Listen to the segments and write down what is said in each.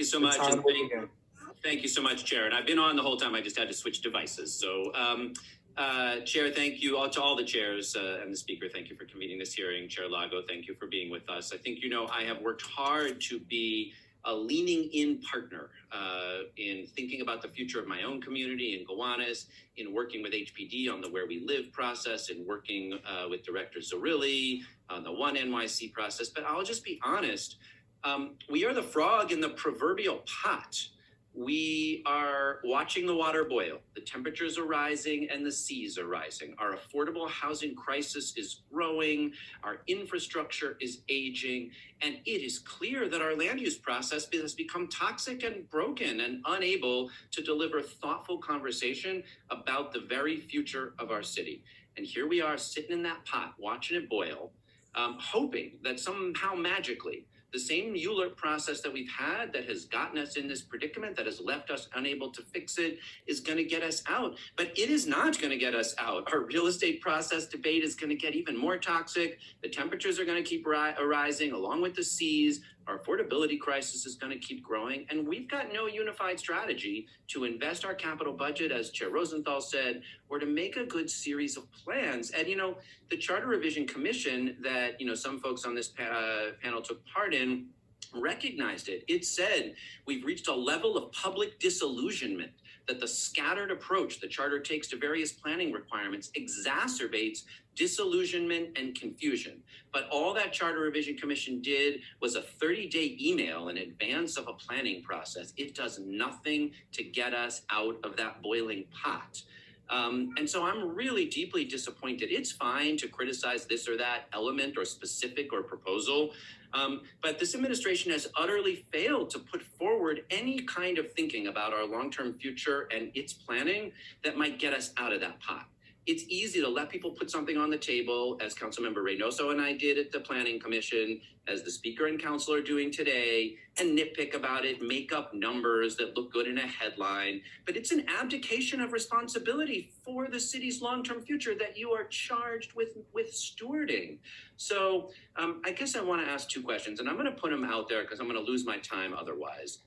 you so much. And thank you so much, Chair. And I've been on the whole time. I just had to switch devices. So, Chair, thank you to all the chairs and the Speaker. Thank you for convening this hearing. Chair Lago, thank you for being with us. I think, I have worked hard to be a leaning in partner in thinking about the future of my own community in Gowanus, in working with HPD on the Where We Live process, in working with Director Zarilli on the One NYC process. But I'll just be honest, we are the frog in the proverbial pot. We are watching the water boil. The temperatures are rising and the seas are rising. Our affordable housing crisis is growing. Our infrastructure is aging. And it is clear that our land use process has become toxic and broken and unable to deliver thoughtful conversation about the very future of our city. And here we are sitting in that pot, watching it boil, hoping that somehow magically the same ULURP process that we've had that has gotten us in this predicament, that has left us unable to fix it, is going to get us out. But it is not going to get us out. Our real estate process debate is going to get even more toxic. The temperatures are going to keep rising along with the seas. Our affordability crisis is going to keep growing. And we've got no unified strategy to invest our capital budget, as Chair Rosenthal said, or to make a good series of plans. And, the Charter Revision Commission that, some folks on this panel took part in recognized it. It said we've reached a level of public disillusionment that the scattered approach the charter takes to various planning requirements exacerbates disillusionment and confusion. But all that Charter Revision Commission did was a 30-day email in advance of a planning process. It does nothing to get us out of that boiling pot. And so I'm really deeply disappointed. It's fine to criticize this or that element or specific or proposal, but this administration has utterly failed to put forward any kind of thinking about our long-term future and its planning that might get us out of that pot. It's easy to let people put something on the table, as Councilmember Reynoso and I did at the Planning Commission, as the Speaker and Council are doing today, and nitpick about it, make up numbers that look good in a headline. But it's an abdication of responsibility for the city's long-term future that you are charged with stewarding. So I guess I want to ask two questions, and I'm going to put them out there because I'm going to lose my time otherwise.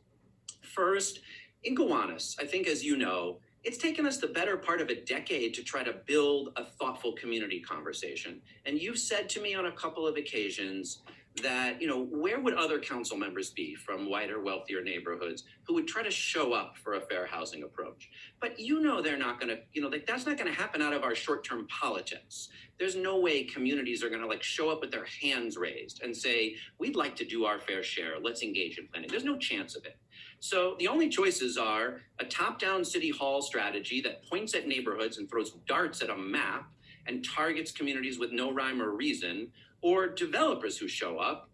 First, in Gowanus, I think, as you know, it's taken us the better part of a decade to try to build a thoughtful community conversation. And you've said to me on a couple of occasions that, where would other council members be from whiter, wealthier neighborhoods who would try to show up for a fair housing approach? But they're not going to, that's not going to happen out of our short-term politics. There's no way communities are going to show up with their hands raised and say, we'd like to do our fair share. Let's engage in planning. There's no chance of it. So the only choices are a top-down city hall strategy that points at neighborhoods and throws darts at a map and targets communities with no rhyme or reason, or developers who show up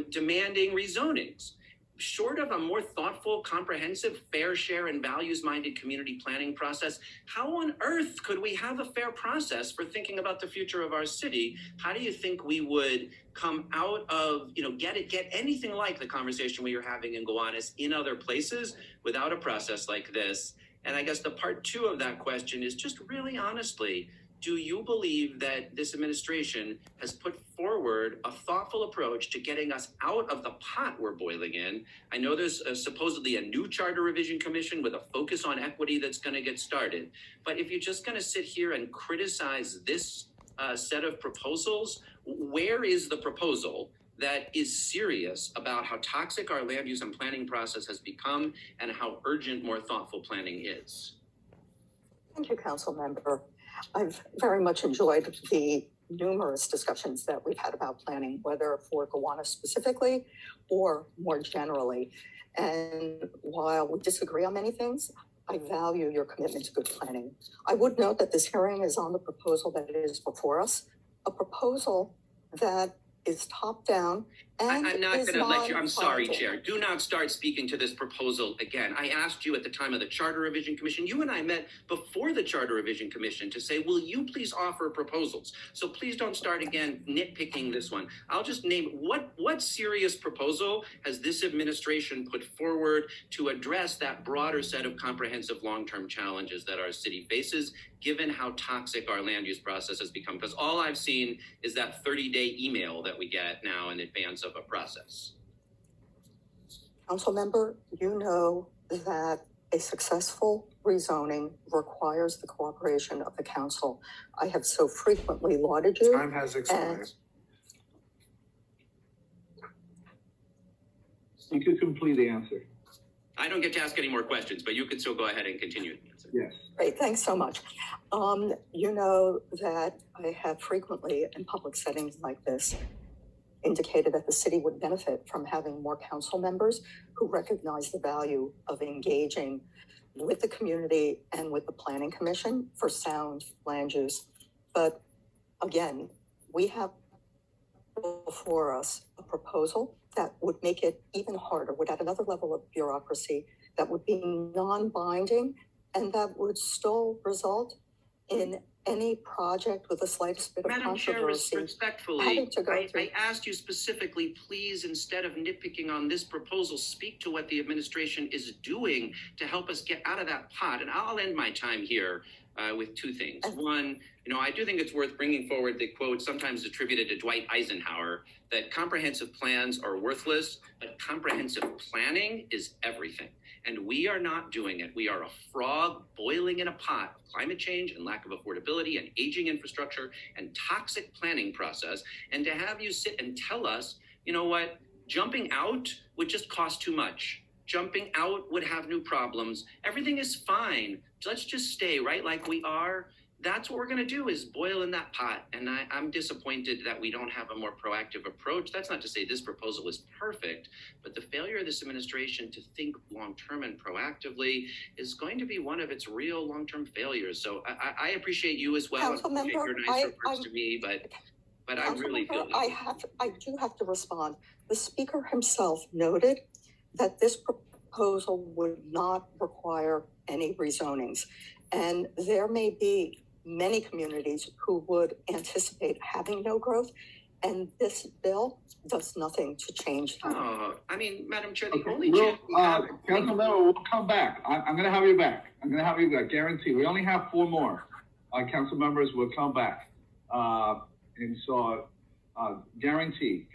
demanding rezonings. Short of a more thoughtful, comprehensive, fair share and values-minded community planning process, how on earth could we have a fair process for thinking about the future of our city? How do you think we would come out of, get anything like the conversation we are having in Gowanus in other places without a process like this? And I guess the part two of that question is just really honestly, do you believe that this administration has put forward a thoughtful approach to getting us out of the pot we're boiling in? I know there's supposedly a new Charter Revision Commission with a focus on equity that's going to get started. But if you're just going to sit here and criticize this set of proposals, where is the proposal that is serious about how toxic our land use and planning process has become and how urgent more thoughtful planning is? Thank you, Council Member. I've very much enjoyed the numerous discussions that we've had about planning, whether for Gowanus specifically or more generally. And while we disagree on many things, I value your commitment to good planning. I would note that this hearing is on the proposal that is before us, a proposal that is top down. And I'm not going to let you. I'm sorry, Chair. Do not start speaking to this proposal again. I asked you at the time of the Charter Revision Commission. You and I met before the Charter Revision Commission to say, will you please offer proposals? So please don't start again nitpicking this one. I'll just name what serious proposal has this administration put forward to address that broader set of comprehensive long-term challenges that our city faces, given how toxic our land use process has become? Because all I've seen is that 30-day email that we get now in advance of a process. Council member, you know that a successful rezoning requires the cooperation of the council. I have so frequently lauded you. Time has expired. You could complete the answer. I don't get to ask any more questions, but you could still go ahead and continue the answer. Yes. Great, thanks so much. You know that I have frequently in public settings like this indicated that the city would benefit from having more council members who recognize the value of engaging with the community and with the planning commission for sound land use. But again, we have before us a proposal that would make it even harder, would add another level of bureaucracy, that would be non-binding, and that would still result in any project with the slightest bit of Madam Chair, controversy. respectfully, I asked you specifically, please, instead of nitpicking on this proposal, speak to what the administration is doing to help us get out of that pot. And I'll end my time here with two things. One, I do think it's worth bringing forward the quote, sometimes attributed to Dwight Eisenhower, that comprehensive plans are worthless, but comprehensive planning is everything. And we are not doing it. We are a frog boiling in a pot of climate change and lack of affordability and aging infrastructure and toxic planning process. And to have you sit and tell us, you know what, jumping out would just cost too much. Jumping out would have new problems. Everything is fine. Let's just stay right like we are. That's what we're going to do, is boil in that pot. And I'm disappointed that we don't have a more proactive approach. That's not to say this proposal is perfect, but the failure of this administration to think long-term and proactively is going to be one of its real long-term failures. So I appreciate you as well. Council member, your nicer words to me, but I really feel I do have to respond. The speaker himself noted that this proposal would not require any rezonings. And there may be many communities who would anticipate having no growth, and this bill does nothing to change that. Madam Chair, the only chance we have... Councilmember, we'll come back. I'm going to have you back. Guarantee. We only have 4 more. Council members will come back. And so, guarantee.